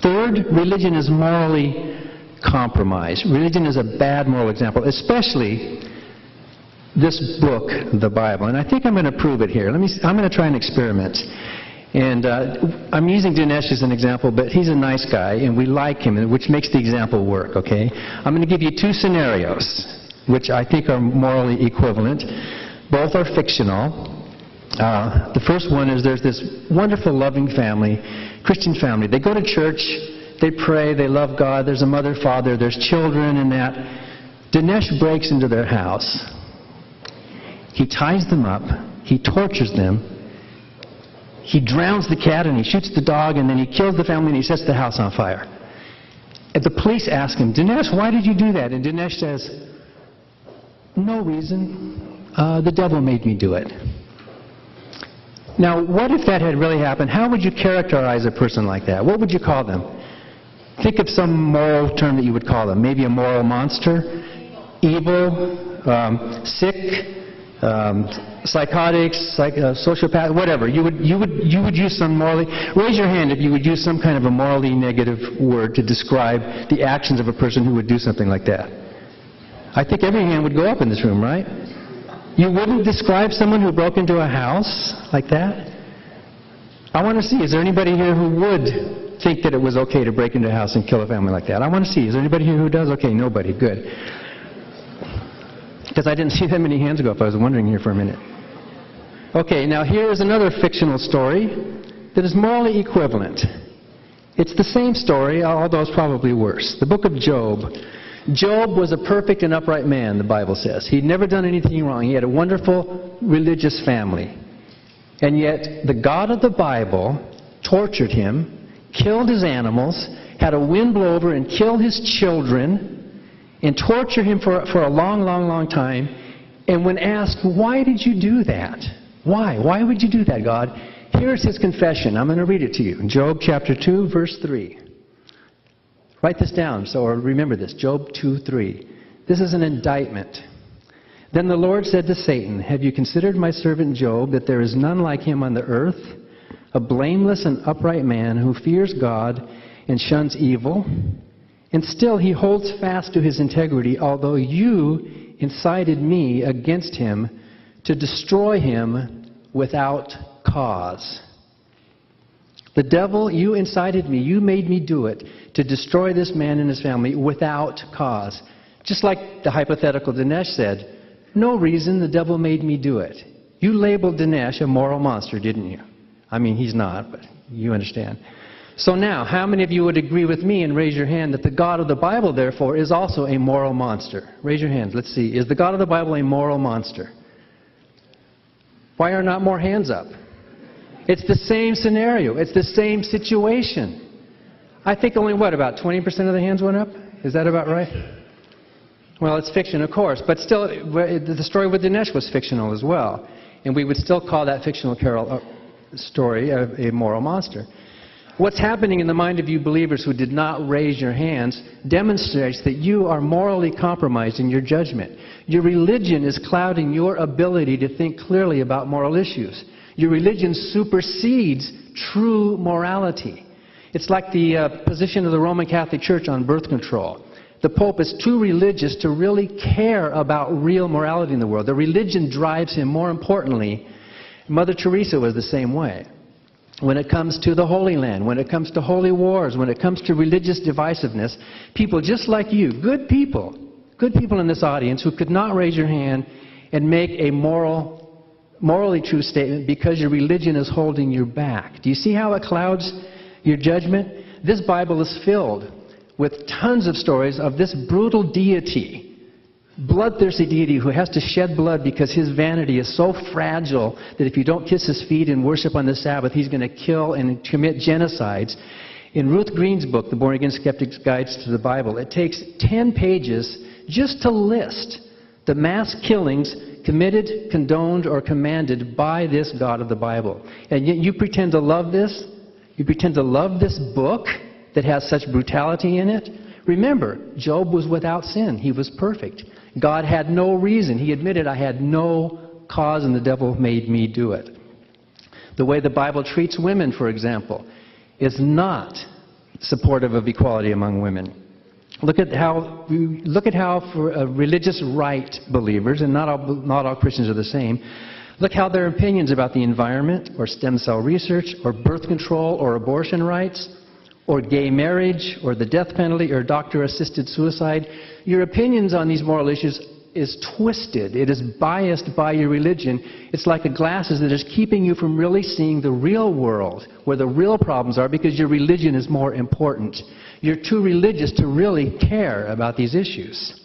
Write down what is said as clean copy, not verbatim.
Third, religion is morally compromised. Religion is a bad moral example, especially this book, the Bible. And I think I'm going to prove it here. I'm going to try an experiment. And I'm using Dinesh as an example, but he's a nice guy, and we like him, which makes the example work, okay? I'm going to give you two scenarios, which I think are morally equivalent. Both are fictional. The first one is there's this wonderful, loving family, Christian family. They go to church, they pray, they love God, there's a mother, father, there's children and that. Dinesh breaks into their house. He ties them up, he tortures them, he drowns the cat and he shoots the dog and then he kills the family and he sets the house on fire. And the police ask him, Dinesh, why did you do that? And Dinesh says, no reason. The devil made me do it. Now, what if that had really happened? How would you characterize a person like that? What would you call them? Think of some moral term that you would call them. Maybe a moral monster, evil, sick, psychotics, sociopath, whatever. You would use some morally. Raise your hand if you would use some kind of a morally negative word to describe the actions of a person who would do something like that. I think every hand would go up in this room, right? You wouldn't describe someone who broke into a house like that? I want to see, is there anybody here who would think that it was okay to break into a house and kill a family like that? I want to see, is there anybody here who does? Okay, nobody, good. Because I didn't see that many hands go up, I was wondering here for a minute. Okay, now here is another fictional story that is morally equivalent. It's the same story, although it's probably worse. The book of Job. Job was a perfect and upright man, the Bible says. He'd never done anything wrong. He had a wonderful religious family. And yet, the God of the Bible tortured him, killed his animals, had a wind blow over and kill his children, and torture him for a long, long, long time. And when asked, why did you do that? Why? Why would you do that, God? Here's his confession. I'm going to read it to you. Job chapter 2, verse 3. Write this down, or remember this. Job 2:3. This is an indictment. Then the Lord said to Satan, have you considered my servant Job, that there is none like him on the earth, a blameless and upright man who fears God and shuns evil? And still he holds fast to his integrity, although you incited me against him to destroy him without cause. The devil, you incited me, you made me do it, to destroy this man and his family without cause. Just like the hypothetical Dinesh said, no reason, the devil made me do it. You labeled Dinesh a moral monster, didn't you? I mean, he's not, but you understand. So now, how many of you would agree with me and raise your hand that the God of the Bible, therefore, is also a moral monster? Raise your hands. Let's see. Is the God of the Bible a moral monster? Why are not more hands up? It's the same scenario. It's the same situation. I think only, what, about 20% of the hands went up? Is that about right? Well, it's fiction, of course. But still, the story with Dinesh was fictional as well. And we would still call that fictional story a moral monster. What's happening in the mind of you believers who did not raise your hands demonstrates that you are morally compromised in your judgment. Your religion is clouding your ability to think clearly about moral issues. Your religion supersedes true morality. It's like the position of the Roman Catholic Church on birth control. The Pope is too religious to really care about real morality in the world. The religion drives him. More importantly, Mother Teresa was the same way. When it comes to the Holy Land, when it comes to holy wars, when it comes to religious divisiveness, people just like you, good people in this audience who could not raise your hand and make a morally true statement because your religion is holding you back. Do you see how it clouds your judgment? This Bible is filled with tons of stories of this brutal deity, bloodthirsty deity who has to shed blood because his vanity is so fragile that if you don't kiss his feet and worship on the Sabbath, he's going to kill and commit genocides. In Ruth Green's book, The Born Again Skeptic's Guides to the Bible, it takes 10 pages just to list the mass killings committed, condoned, or commanded by this God of the Bible. And yet you pretend to love this? You pretend to love this book that has such brutality in it? Remember, Job was without sin. He was perfect. God had no reason. He admitted, I had no cause and the devil made me do it. The way the Bible treats women, for example, is not supportive of equality among women. Look at how for religious right believers, and not all Christians are the same, look how their opinions about the environment, or stem cell research, or birth control, or abortion rights, or gay marriage, or the death penalty, or doctor-assisted suicide, your opinions on these moral issues is twisted. It is biased by your religion. It's like a glasses that is keeping you from really seeing the real world, where the real problems are, because your religion is more important. You're too religious to really care about these issues.